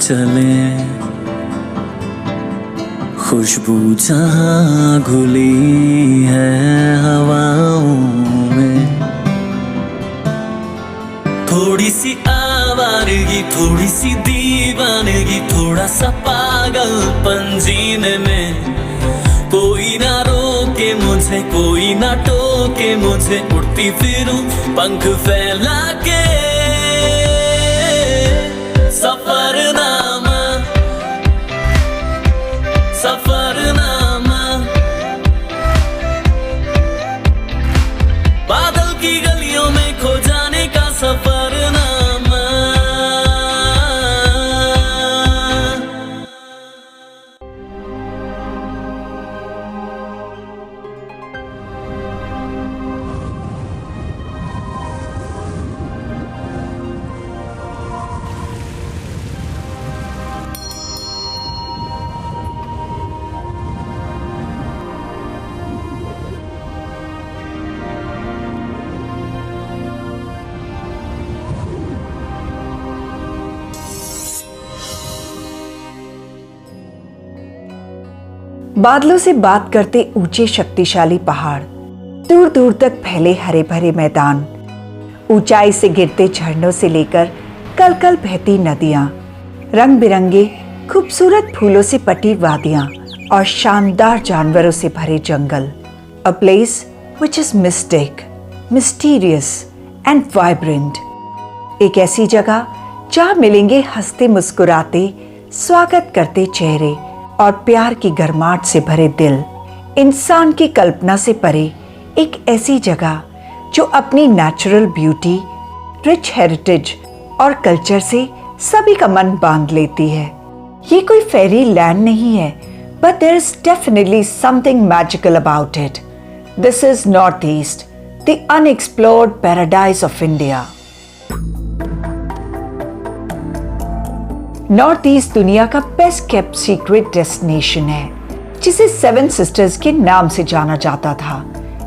चले, खुशबू जहाँ घुली है हवाओं में। थोड़ी सी आवारगी, थोड़ी सी दीवानगी, थोड़ा सा पागलपन जीने में। कोई ना रोके मुझे, कोई ना टोके मुझे, उड़ती फिरूं पंख फैला के। सफरनामा, सफरनामा, बादल की गलियों में खो जाने का सफरनामा। बादलों से बात करते ऊंचे शक्तिशाली पहाड़, दूर दूर तक फैले हरे भरे मैदान, ऊंचाई से गिरते झरनों से लेकर कल कल बहती नदियां, रंग बिरंगे खूबसूरत फूलों से पटी वादियां और शानदार जानवरों से भरे जंगल। A place which is mystic, mysterious and vibrant. एक ऐसी जगह जहां मिलेंगे हंसते मुस्कुराते स्वागत करते चेहरे और प्यार की गर्माहट से भरे दिल। इंसान की कल्पना से परे एक ऐसी जगह जो अपनी नेचुरल ब्यूटी, रिच हेरिटेज और कल्चर से सभी का मन बांध लेती है। ये कोई फेरी लैंड नहीं है, but there is definitely something magical about it. This is North East, the unexplored paradise of India. North East दुनिया का बेस्ट केप्ट सीक्रेट डेस्टिनेशन है, जिसे सेवन सिस्टर्स के नाम से जाना जाता था,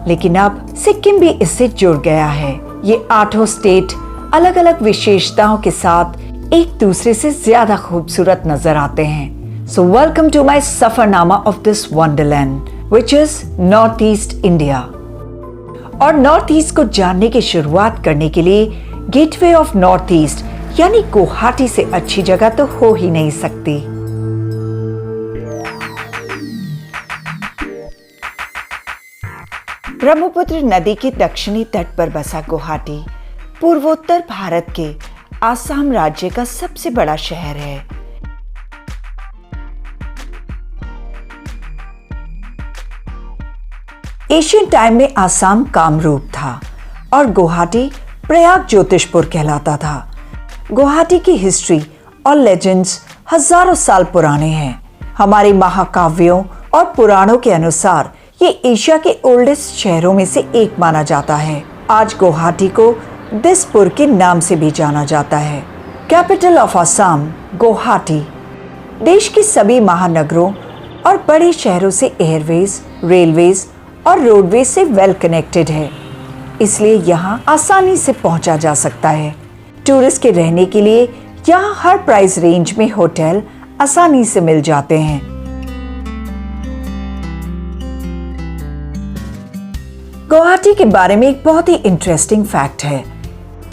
लेकिन अब सिक्किम भी इससे जुड़ गया है। ये 8 स्टेट अलग अलग विशेषताओं के साथ एक दूसरे से ज्यादा खूबसूरत नजर आते हैं। सो वेलकम टू माई सफरनामा of this wonderland, which is North East India. और नॉर्थ ईस्ट को जानने की शुरुआत करने के लिए गेटवे ऑफ नॉर्थ ईस्ट यानी गुवाहाटी से अच्छी जगह तो हो ही नहीं सकती। ब्रह्मपुत्र नदी के दक्षिणी तट पर बसा गुवाहाटी पूर्वोत्तर भारत के आसाम राज्य का सबसे बड़ा शहर है। एशियन टाइम में आसाम कामरूप था और गुवाहाटी प्रयाग ज्योतिषपुर कहलाता था। गुवाहाटी की हिस्ट्री और लेजेंड्स हजारों साल पुराने हैं। हमारे महाकाव्यों और पुराणों के अनुसार ये एशिया के ओल्डेस्ट शहरों में से एक माना जाता है। आज गुवाहाटी को दिसपुर के नाम से भी जाना जाता है। कैपिटल ऑफ आसाम गुवाहाटी देश के सभी महानगरों और बड़े शहरों से एयरवेज, रेलवेज और रोडवेज से वेल कनेक्टेड है, इसलिए यहाँ आसानी से पहुंचा जा सकता है। टूरिस्ट के रहने के लिए यहाँ हर प्राइस रेंज में होटल आसानी से मिल जाते हैं। गुवाहाटी के बारे में एक बहुत ही इंटरेस्टिंग फैक्ट है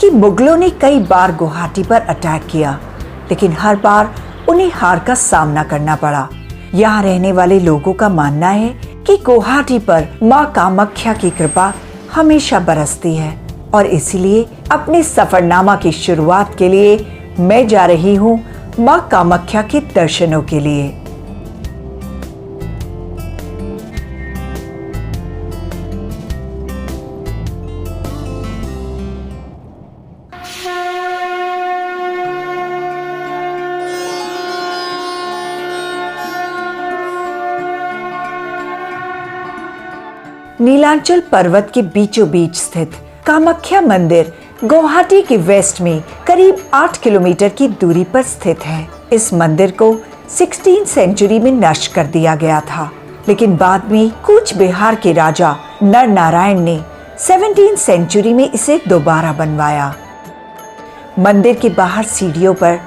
कि मुगलों ने कई बार गुवाहाटी पर अटैक किया, लेकिन हर बार उन्हें हार का सामना करना पड़ा। यहाँ रहने वाले लोगों का मानना है कि गुवाहाटी पर माँ कामाख्या की कृपा हमेशा बरसती है और इसीलिए अपने सफरनामा की शुरुआत के लिए मैं जा रही हूँ माँ कामाख्या के दर्शनों के लिए। नीलांचल पर्वत के बीचों बीच स्थित कामाख्या मंदिर गुवाहाटी के वेस्ट में करीब 8 किलोमीटर की दूरी पर स्थित है। इस मंदिर को 16वीं सेंचुरी में नष्ट कर दिया गया था, लेकिन बाद में कूच बिहार के राजा नर नारायण ने 17वीं सेंचुरी में इसे दोबारा बनवाया। मंदिर के बाहर सीढ़ियों पर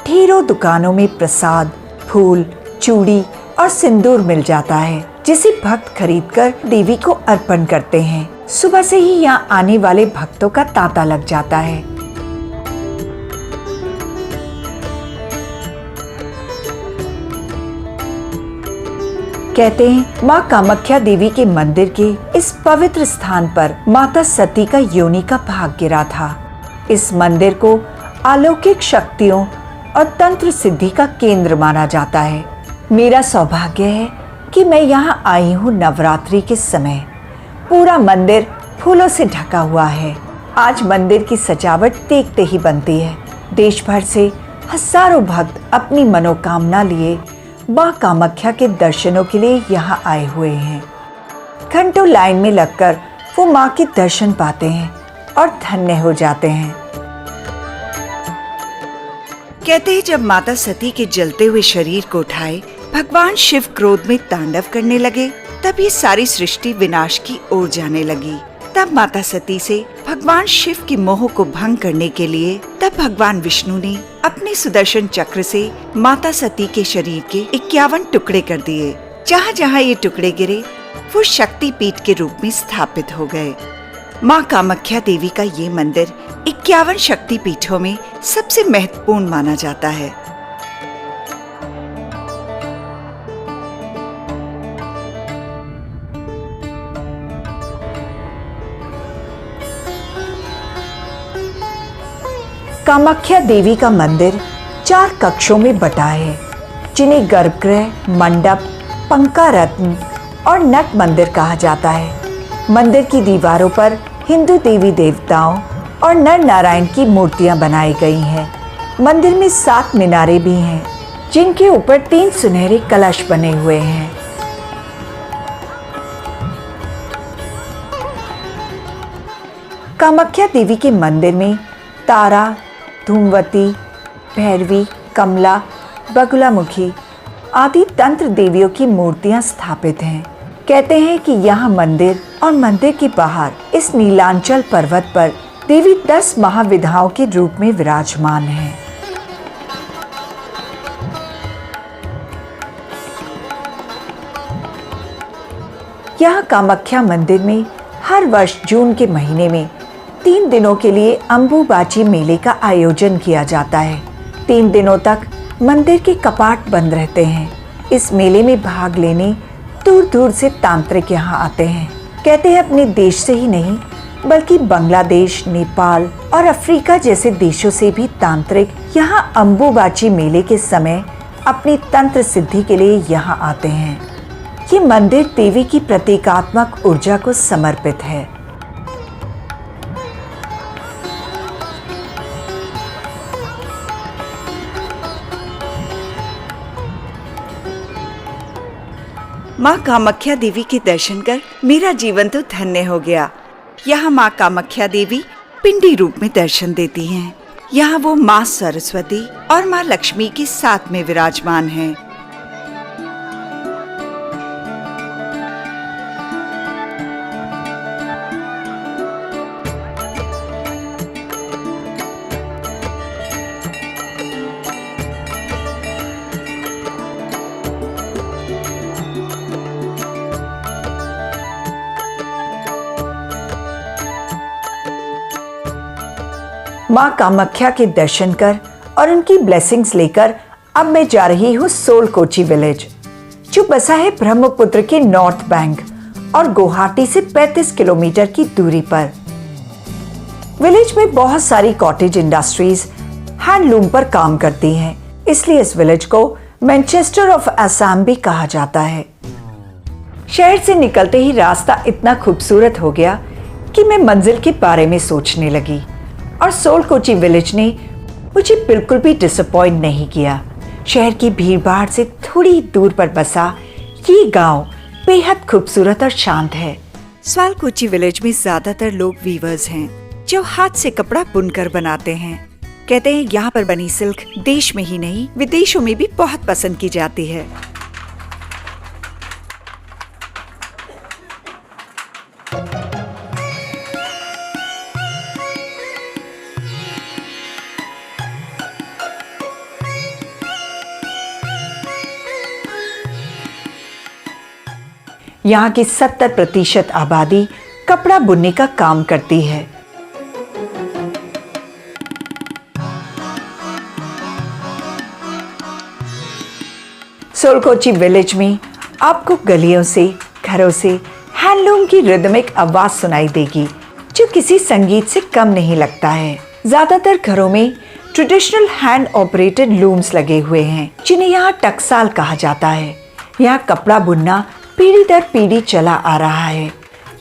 ढेरों दुकानों में प्रसाद, फूल, चूड़ी और सिंदूर मिल जाता है, जिसे भक्त खरीदकर देवी को अर्पण करते हैं। सुबह से ही यहाँ आने वाले भक्तों का तांता लग जाता है। कहते हैं माँ कामाख्या देवी के मंदिर के इस पवित्र स्थान पर माता सती का योनि का भाग गिरा था। इस मंदिर को अलौकिक शक्तियों और तंत्र सिद्धि का केंद्र माना जाता है। मेरा सौभाग्य है कि मैं यहाँ आई हूँ नवरात्रि के समय। पूरा मंदिर फूलों से ढका हुआ है। आज मंदिर की सजावट देखते ही बनती है। देश भर से हजारों भक्त अपनी मनोकामना लिए माँ कामाख्या के दर्शनों के लिए यहाँ आए हुए हैं। घंटों लाइन में लगकर वो माँ के दर्शन पाते हैं और धन्य हो जाते हैं। कहते हैं जब माता सती के जलते हुए शरीर को उठाए भगवान शिव क्रोध में तांडव करने लगे, तब ये सारी सृष्टि विनाश की ओर जाने लगी। तब माता सती से भगवान शिव के मोह को भंग करने के लिए तब भगवान विष्णु ने अपने सुदर्शन चक्र से माता सती के शरीर के 51 टुकड़े कर दिए। जहाँ जहाँ ये टुकड़े गिरे वो शक्ति पीठ के रूप में स्थापित हो गए। माँ कामाख्या देवी का ये मंदिर 51 शक्ति पीठों में सबसे महत्वपूर्ण माना जाता है। कामाख्या देवी का मंदिर 4 कक्षों में बटा है, जिन्हें गर्भगृह, मंडप, पंका रत्न और नट मंदिर कहा जाता है। मंदिर की दीवारों पर हिंदू देवी देवताओं और नर नारायण की मूर्तियां बनाई गई हैं। मंदिर में 7 मीनारे भी हैं, जिनके ऊपर 3 सुनहरे कलश बने हुए हैं। कामाख्या देवी के मंदिर में तारा, धूमवती, भैरवी, कमला, बगुलामुखी आदि तंत्र देवियों की मूर्तियां स्थापित हैं। कहते हैं कि यह मंदिर और मंदिर के बाहर इस नीलांचल पर्वत पर देवी 10 महाविधाओं के रूप में विराजमान है। यहाँ कामाख्या मंदिर में हर वर्ष जून के महीने में 3 दिनों के लिए अंबुबाची मेले का आयोजन किया जाता है। 3 दिनों तक मंदिर के कपाट बंद रहते हैं। इस मेले में भाग लेने दूर दूर से तांत्रिक यहाँ आते हैं। कहते हैं अपने देश से ही नहीं बल्कि बांग्लादेश, नेपाल और अफ्रीका जैसे देशों से भी तांत्रिक यहाँ अंबुबाची मेले के समय अपनी तंत्र सिद्धि के लिए यहाँ आते हैं। ये मंदिर देवी की प्रतीकात्मक ऊर्जा को समर्पित है। माँ कामाख्या देवी के दर्शन कर मेरा जीवन तो धन्य हो गया। यहाँ माँ कामाख्या देवी पिंडी रूप में दर्शन देती हैं। यहाँ वो माँ सरस्वती और माँ लक्ष्मी के साथ में विराजमान हैं। माँ कामाख्या के दर्शन कर और उनकी ब्लेसिंग्स लेकर अब मैं जा रही हूँ सोल कोची विलेज, जो बसा है ब्रह्मपुत्र के नॉर्थ बैंक और गुवाहाटी से 35 किलोमीटर की दूरी पर। विलेज में बहुत सारी कॉटेज इंडस्ट्रीज हैंडलूम पर काम करती हैं, इसलिए इस विलेज को मैनचेस्टर ऑफ असम भी कहा जाता है। शहर से निकलते ही रास्ता इतना खूबसूरत हो गया कि मैं मंजिल के बारे में सोचने लगी और सोल कोची विलेज ने मुझे बिल्कुल भी डिसअपॉइंट नहीं किया। शहर की भीड़भाड़ से थोड़ी दूर पर बसा ये गांव बेहद खूबसूरत और शांत है। सोल कोची विलेज में ज्यादातर लोग वीवर्स हैं, जो हाथ से कपड़ा बुनकर बनाते हैं। कहते हैं यहाँ पर बनी सिल्क देश में ही नहीं विदेशों में भी बहुत पसंद की जाती है। यहाँ की 70% आबादी कपड़ा बुनने का काम करती है। सोलकोची विलेज में आपको गलियों से, घरों से हैंडलूम की रिदमिक आवाज सुनाई देगी, जो किसी संगीत से कम नहीं लगता है। ज्यादातर घरों में ट्रेडिशनल हैंड ऑपरेटेड लूम्स लगे हुए हैं, जिन्हें यहाँ टकसाल कहा जाता है। यहाँ कपड़ा बुनना पीढ़ी दर पीढ़ी चला आ रहा है।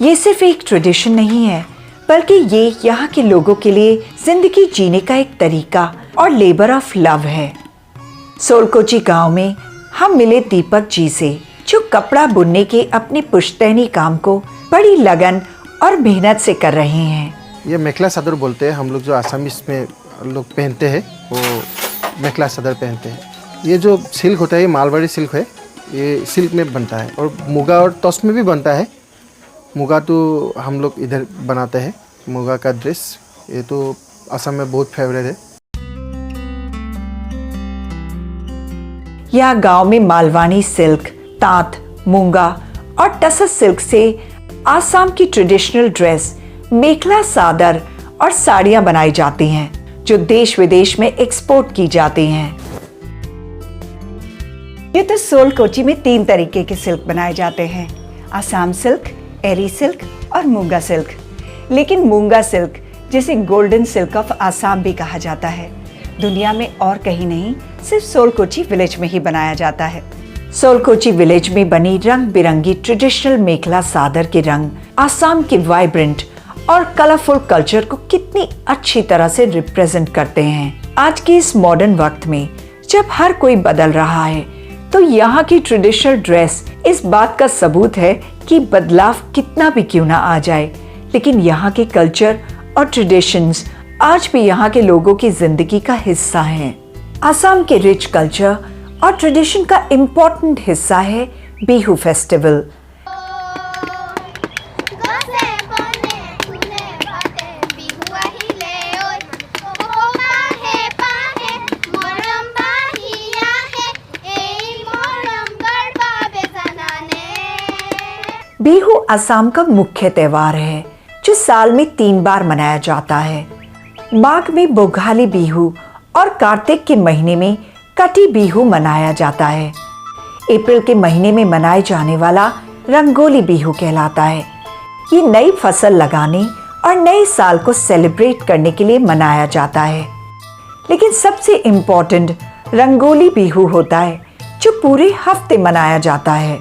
ये सिर्फ एक ट्रेडिशन नहीं है, बल्कि ये यहाँ के लोगों के लिए जिंदगी जीने का एक तरीका और लेबर ऑफ लव है। सोलकोची गांव में हम मिले दीपक जी से, जो कपड़ा बुनने के अपने पुश्तैनी काम को बड़ी लगन और मेहनत से कर रहे हैं। ये मेखला सदर बोलते हैं हम लोग, जो आसामीज में लोग पहनते हैं वो मेखला सदर पहनते हैं। ये जो सिल्क होता है ये मालवाड़ी सिल्क है, ये सिल्क में बनता है और मुगा और तोस में भी बनता है। मुगा तो हम लोग इधर बनाते हैं, मुगा का ड्रेस ये तो असम में बहुत फेवरेट है। यहाँ गांव में मालवानी सिल्क, तांत, मूंगा और टसर सिल्क से आसाम की ट्रेडिशनल ड्रेस, मेखला सादर और साड़ियां बनाई जाती हैं, जो देश विदेश में एक्सपोर्ट की जाती हैं। ये तो सोलकोची में 3 तरीके के सिल्क बनाए जाते हैं, आसाम सिल्क, एरी सिल्क और मूंगा सिल्क। लेकिन मूंगा सिल्क, जिसे गोल्डन सिल्क ऑफ आसाम भी कहा जाता है, दुनिया में और कहीं नहीं, सिर्फ सोलकोची विलेज में ही बनाया जाता है। सोलकोची विलेज में बनी रंग बिरंगी ट्रेडिशनल मेखला सादर के रंग आसाम के वाइब्रेंट और कलरफुल कल्चर को कितनी अच्छी तरह से रिप्रेजेंट करते हैं। आज के इस मॉडर्न वक्त में जब हर कोई बदल रहा है, तो यहाँ की ट्रेडिशनल ड्रेस इस बात का सबूत है कि बदलाव कितना भी क्यों ना आ जाए, लेकिन यहाँ के कल्चर और ट्रेडिशंस आज भी यहाँ के लोगों की जिंदगी का हिस्सा हैं। आसाम के रिच कल्चर और ट्रेडिशन का इम्पोर्टेंट हिस्सा है बिहू फेस्टिवल। बिहू असम का मुख्य त्योहार है, जो साल में 3 बार मनाया जाता है। माघ में बोगाली बिहू और कार्तिक के महीने में कटी बिहू मनाया जाता है। अप्रैल के महीने में मनाए जाने वाला रंगोली बिहू कहलाता है। ये नई फसल लगाने और नए साल को सेलिब्रेट करने के लिए मनाया जाता है। लेकिन सबसे इम्पोर्टेंट रंगोली बिहू होता है, जो पूरे हफ्ते मनाया जाता है।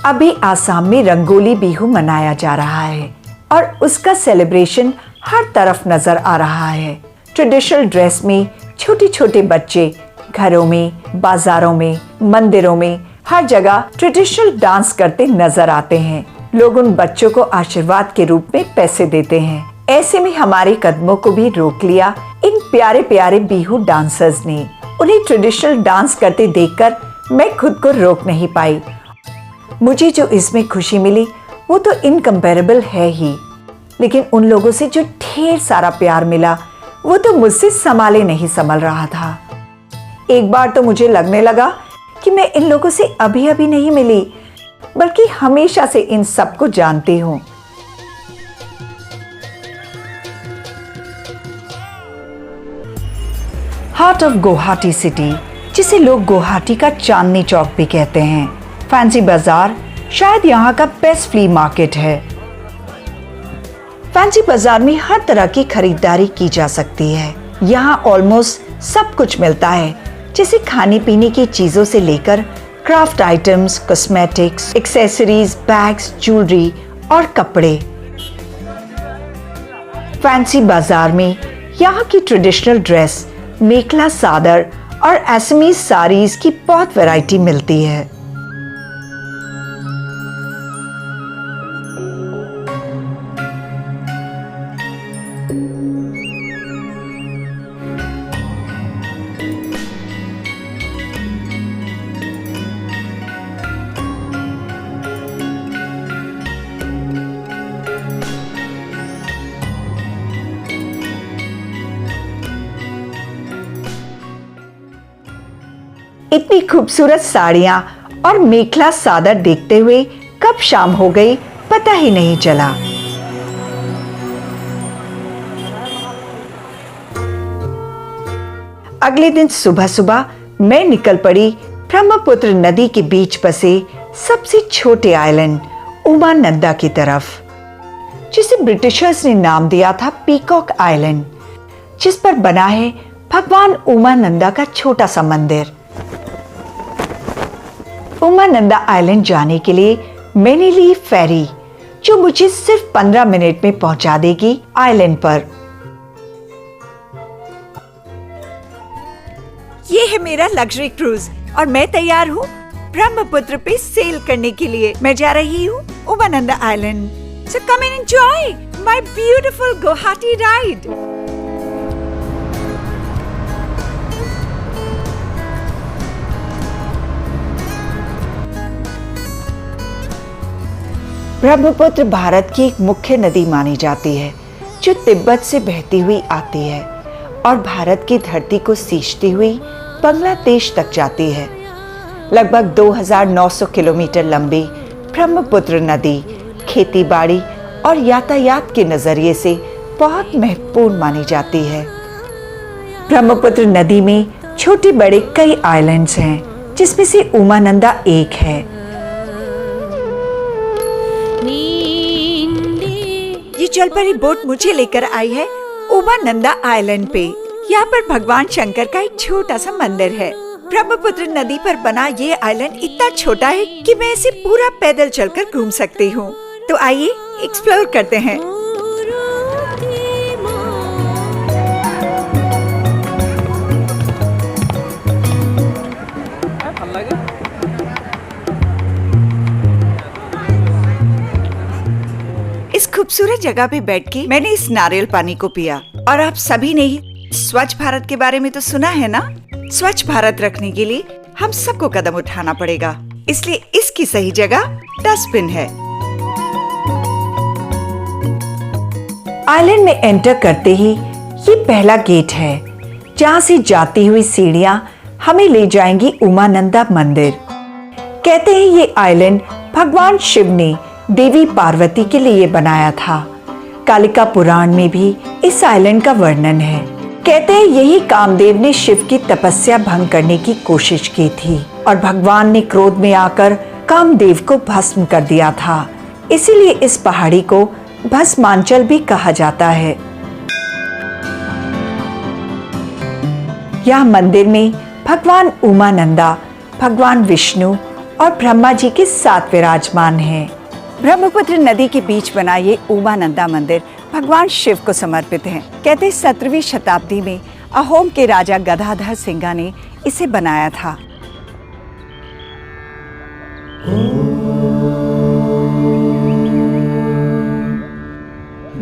अभी आसाम में रंगोली बिहू मनाया जा रहा है और उसका सेलिब्रेशन हर तरफ नजर आ रहा है। ट्रेडिशनल ड्रेस में छोटे छोटे बच्चे घरों में, बाजारों में, मंदिरों में, हर जगह ट्रेडिशनल डांस करते नजर आते हैं। लोग उन बच्चों को आशीर्वाद के रूप में पैसे देते हैं। ऐसे में हमारे कदमों को भी रोक लिया इन प्यारे प्यारे बिहू डांसर्स ने। उन्हें ट्रेडिशनल डांस करते देखकर मैं खुद को रोक नहीं पाई। मुझे जो इसमें खुशी मिली वो तो इनकम्पेरेबल है ही, लेकिन उन लोगों से जो ढेर सारा प्यार मिला वो तो मुझसे संभाले नहीं संभल रहा था। एक बार तो मुझे लगने लगा कि मैं इन लोगों से अभी अभी नहीं मिली, बल्कि हमेशा से इन सबको जानती हूँ। हार्ट ऑफ गुवाहाटी सिटी, जिसे लोग गुवाहाटी का चांदनी चौक भी कहते हैं। फैंसी बाजार शायद यहाँ का बेस्ट फ्ली मार्केट है। फैंसी बाजार में हर तरह की खरीदारी की जा सकती है। यहाँ ऑलमोस्ट सब कुछ मिलता है, जैसे खाने पीने की चीजों से लेकर craft items, cosmetics, accessories, bags, jewellery और कपड़े। फैंसी बाजार में यहाँ की ट्रेडिशनल ड्रेस, मेखला सादर और असमीज साड़ीज की बहुत वैरायटी मिलती है। इतनी खूबसूरत साड़ियां और मेखला सादर देखते हुए कब शाम हो गई पता ही नहीं चला। अगले दिन सुबह सुबह मैं निकल पड़ी ब्रह्मपुत्र नदी के बीच बसे सबसे छोटे आइलैंड उमानंदा की तरफ, जिसे ब्रिटिशर्स ने नाम दिया था पीकॉक आइलैंड, जिस पर बना है भगवान उमानंदा का छोटा सा मंदिर। उमानंदा आइलैंड जाने के लिए मैंने ली फेरी, जो मुझे सिर्फ 15 मिनट में पहुंचा देगी आइलैंड पर। ये है मेरा लग्जरी क्रूज और मैं तैयार हूँ ब्रह्मपुत्र पे सेल करने के लिए। मैं जा रही हूँ Umananda island. So come and enjoy my beautiful Guwahati ride. Brahmaputra Bharat की एक मुख्य नदी मानी जाती है, जो तिब्बत से बहती हुई आती है और भारत की धरती को सींचती हुई बांग्लादेश तक जाती है। लगभग 2900 किलोमीटर लंबी ब्रह्मपुत्र नदी खेती बाड़ी और यातायात के नजरिए से बहुत महत्वपूर्ण मानी जाती है। ब्रह्मपुत्र नदी में छोटे बड़े कई आइलैंड्स हैं, जिसमें से उमानंदा एक है। ये जलपरी बोट मुझे लेकर आई है उमानंदा आइलैंड पे। यहाँ पर भगवान शंकर का एक छोटा सा मंदिर है। ब्रह्मपुत्र नदी पर बना ये आइलैंड इतना छोटा है कि मैं इसे पूरा पैदल चलकर घूम सकती हूँ। तो आइए एक्सप्लोर करते हैं। इस खूबसूरत जगह पे बैठ के मैंने इस नारियल पानी को पिया। और आप सभी ने स्वच्छ भारत के बारे में तो सुना है ना? स्वच्छ भारत रखने के लिए हम सबको कदम उठाना पड़ेगा, इसलिए इसकी सही जगह डस्टबिन है। आइलैंड में एंटर करते ही ये पहला गेट है, जहाँ से जाती हुई सीढ़ियां हमें ले जाएंगी उमानंदा मंदिर। कहते हैं ये आइलैंड भगवान शिव ने देवी पार्वती के लिए बनाया था। कालिका पुराण में भी इस आइलैंड का वर्णन है। कहते हैं यही कामदेव ने शिव की तपस्या भंग करने की कोशिश की थी और भगवान ने क्रोध में आकर कामदेव को भस्म कर दिया था। इसीलिए इस पहाड़ी को भस्मांचल भी कहा जाता है। यह मंदिर में भगवान उमानंदा, भगवान विष्णु और ब्रह्मा जी के साथ विराजमान हैं। ब्रह्मपुत्र नदी के बीच बना ये उमानंदा मंदिर भगवान शिव को समर्पित है। कहते हैं 17वीं शताब्दी में अहोम के राजा गदाधर सिंघा ने इसे बनाया था।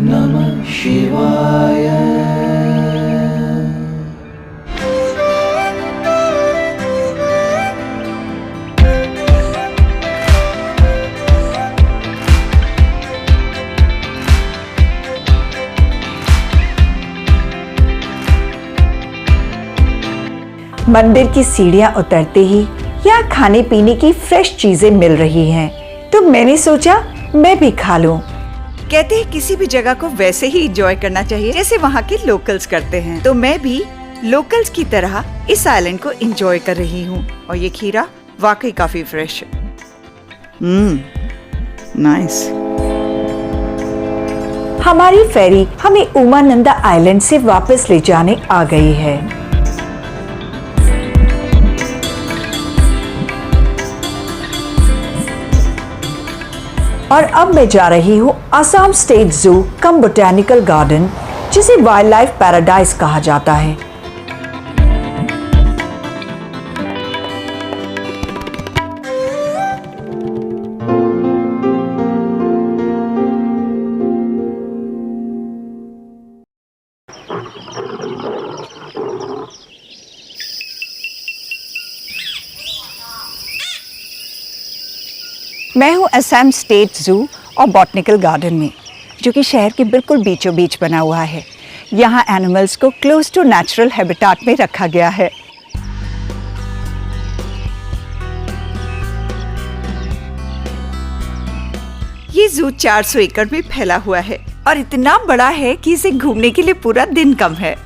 नमः शिवाय। मंदिर की सीढ़ियां उतरते ही यहाँ खाने पीने की फ्रेश चीजें मिल रही हैं, तो मैंने सोचा मैं भी खा लूं। कहते हैं किसी भी जगह को वैसे ही एंजॉय करना चाहिए जैसे वहाँ के लोकल्स करते हैं। तो मैं भी लोकल्स की तरह इस आइलैंड को एंजॉय कर रही हूँ। और ये खीरा वाकई काफी फ्रेश है। नाइस। हमारी फेरी हमें उमानंदा आइलैंड से वापस ले जाने आ गई है। और अब मैं जा रही हूँ असम स्टेट जू कम बोटेनिकल गार्डन, जिसे वाइल्ड लाइफ पैराडाइज कहा जाता है। मैं हूँ असम स्टेट जू और बॉटनिकल गार्डन में, जो कि शहर के बिल्कुल बीचों बीच बना हुआ है। यहाँ एनिमल्स को क्लोज टू नेचुरल हैबिटेट में रखा गया है। ये जू 400 एकड़ में फैला हुआ है और इतना बड़ा है कि इसे घूमने के लिए पूरा दिन कम है।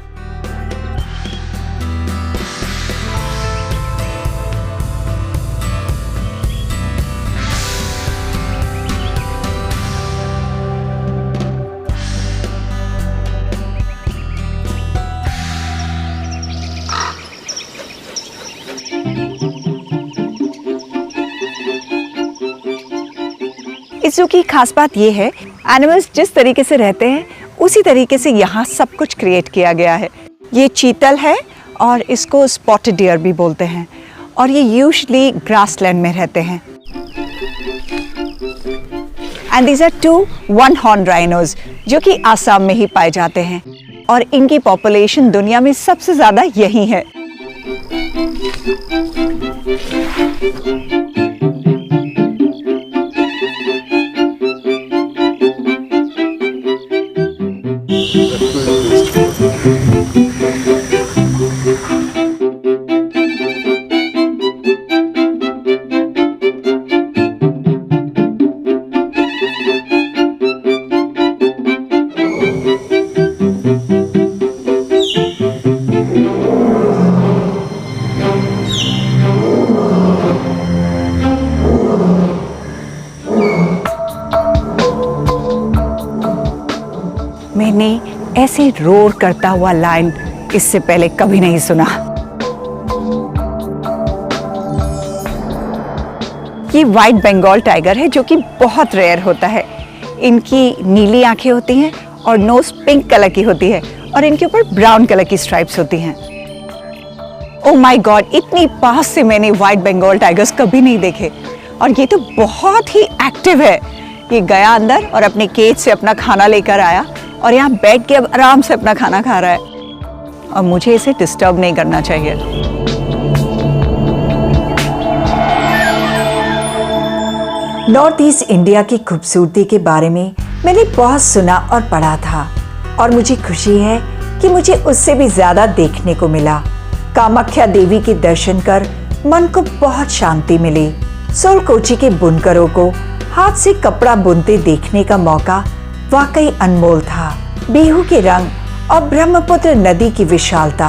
इस जू की खास बात ये है, एनिमल्स जिस तरीके से रहते हैं उसी तरीके से यहाँ सब कुछ क्रिएट किया गया है। ये चीतल है और इसको स्पॉटेड डियर भी बोलते हैं और ये यूजुअली ग्रासलैंड में रहते हैं। And these are 2 one-horned rhinos जो कि आसाम में ही पाए जाते हैं और इनकी पॉपुलेशन दुनिया में सबसे ज्यादा यही है। मैंने ऐसे रोर करता हुआ लायन इससे पहले कभी नहीं सुना। ये व्हाइट बंगाल टाइगर है जो कि बहुत रेयर होता है। इनकी नीली आंखें होती हैं और नोज पिंक कलर की होती है और इनके ऊपर ब्राउन कलर की स्ट्राइप्स होती हैं। ओह माय गॉड, इतनी पास से मैंने व्हाइट बंगाल टाइगर्स कभी नहीं देखे और ये तो बहुत ही एक्टिव है। ये गया अंदर और अपने केज से अपना खाना लेकर आया और यहाँ बैठ के अब आराम से अपना खाना खा रहा है और मुझे इसे डिस्टर्ब नहीं करना चाहिए। नॉर्थ ईस्ट इंडिया की खूबसूरती के बारे में मैंने बहुत सुना और पढ़ा था और मुझे खुशी है कि मुझे उससे भी ज्यादा देखने को मिला। कामाख्या देवी के दर्शन कर मन को बहुत शांति मिली। सोलकोची के बुनकरों को हाथ से कपड़ा बुनते देखने का मौका वाकई अनमोल था। बिहू के रंग और ब्रह्मपुत्र नदी की विशालता,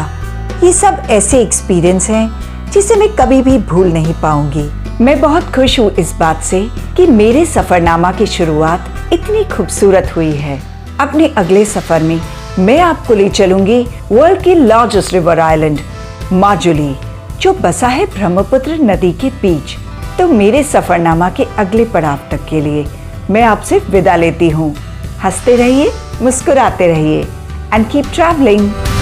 ये सब ऐसे एक्सपीरियंस हैं जिसे मैं कभी भी भूल नहीं पाऊंगी। मैं बहुत खुश हूँ इस बात से कि मेरे सफरनामा की शुरुआत इतनी खूबसूरत हुई है। अपने अगले सफर में मैं आपको ले चलूंगी वर्ल्ड की लार्जेस्ट रिवर आइलैंड माजुली, जो बसा है ब्रह्मपुत्र नदी के बीच। तो मेरे सफरनामा के अगले पड़ाव तक के लिए मैं आपसे विदा लेती हूँ। हंसते रहिए, मुस्कुराते रहिए एंड कीप ट्रैवलिंग।